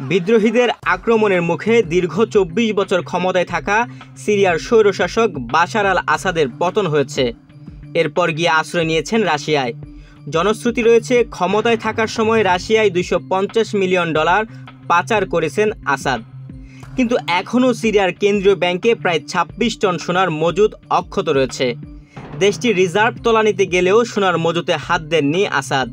বিদ্রোহীদের আক্রমণের মুখে দীর্ঘ ২৪ বছর ক্ষমতায় থাকা সিরিয়ার স্বৈরশাসক বাশার আল আসাদের পতন হয়েছে। এরপর গিয়ে আশ্রয় নিয়েছেন রাশিয়ায়। জনশ্রুতি রয়েছে, ক্ষমতায় থাকার সময় রাশিয়ায় $250 মিলিয়ন পাচার করেছেন আসাদ। কিন্তু এখনও সিরিয়ার কেন্দ্রীয় ব্যাংকে প্রায় ২৬ টন সোনার মজুদ অক্ষত রয়েছে। দেশটির রিজার্ভ তলানিতে গেলেও সোনার মজুতে হাত দেননি আসাদ।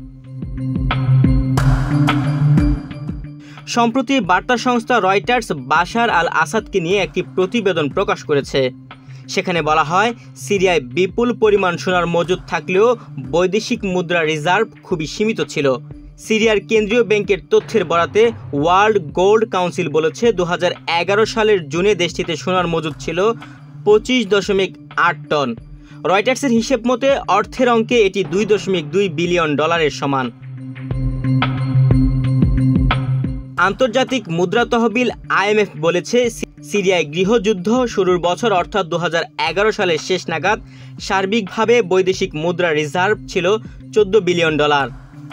সম্প্রতি বার্তা সংস্থা রয়টার্স বাশার আল আসাদকে নিয়ে একটি প্রতিবেদন প্রকাশ করেছে। সেখানে বলা হয়, সিরিয়ায় বিপুল পরিমাণ সোনার মজুদ থাকলেও বৈদেশিক মুদ্রা রিজার্ভ খুবই সীমিত ছিল। সিরিয়ার কেন্দ্রীয় ব্যাংকের তথ্যের বরাতে ওয়ার্ল্ড গোল্ড কাউন্সিল বলেছে, 2011 সালের জুনে দেশটিতে সোনার মজুদ ছিল 25.8 টন। রয়টার্সের হিসেব মতে অর্থের অঙ্কে এটি $2.2 বিলিয়ন সমান। আন্তর্জাতিক মুদ্রা তহবিল IMF বলেছে, সিরিয়ায় গৃহযুদ্ধ শুরুর বছর অর্থাৎ 2011 সালের শেষ নাগাদ সার্বিকভাবে বৈদেশিক মুদ্রা রিজার্ভ ছিল $14 বিলিয়ন।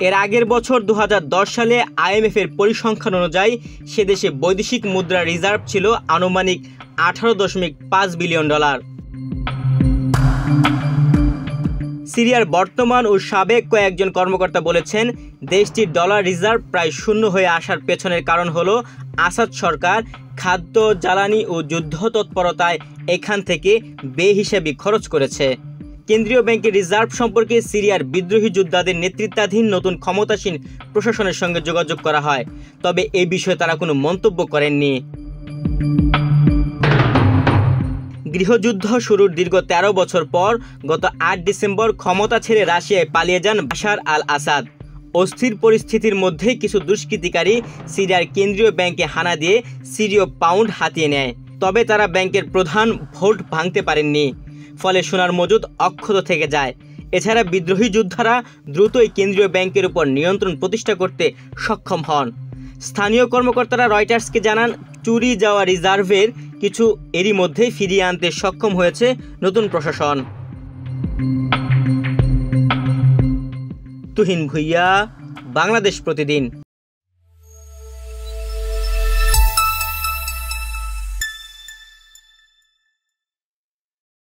এর আগের বছর 2010 সালে IMF এর পরিসংখ্যান অনুযায়ী সে দেশে বৈদেশিক মুদ্রা রিজার্ভ ছিল আনুমানিক $18.5 বিলিয়ন। সিরিয়ার বর্তমান ও সাবেক কয়েকজন কর্মকর্তা বলেছেন, দেশটির ডলার রিজার্ভ প্রায় শূন্য হয়ে আসার পেছনের কারণ হলো আসাদ সরকার খাদ্য, জ্বালানি ও যুদ্ধ তৎপরতায় এখান থেকে বেহিসাবি খরচ করেছে। কেন্দ্রীয় ব্যাংকের রিজার্ভ সম্পর্কে সিরিয়ার বিদ্রোহী যোদ্ধাদের নেতৃত্বাধীন নতুন ক্ষমতাসীন প্রশাসনের সঙ্গে যোগাযোগ করা হয়, তবে এ বিষয়ে তারা কোনো মন্তব্য করেননি। গৃহযুদ্ধ শুরুর দীর্ঘ 13 বছর পর গত 8 ডিসেম্বর ক্ষমতা ছেড়ে রাশিয়ায় পালিয়ে যান বাশার আল আসাদ। অস্থির পরিস্থিতির মধ্যে কিছু দুষ্কৃতিকারী সিরিয়ার কেন্দ্রীয় ব্যাংকে হানা দিয়ে সিরীয় পাউন্ড হাতিয়ে নেয়, তবে তারা ব্যাংকের প্রধান ভোল্ট ভাঙতে পারেননি। ফলে সোনার মজুদ অক্ষত থেকে যায়। এছাড়া বিদ্রোহী যোদ্ধারা দ্রুতই কেন্দ্রীয় ব্যাংকের উপর নিয়ন্ত্রণ প্রতিষ্ঠা করতে সক্ষম হন। স্থানীয় কর্মকর্তারা রয়টার্সকে জানান, চুরি যাওয়া রিজার্ভের কিছু এরই মধ্যেই ফিরিয়ে আনতে সক্ষম হয়েছে নতুন প্রশাসন। তুহিন ভুইয়া, বাংলাদেশ প্রতিদিন।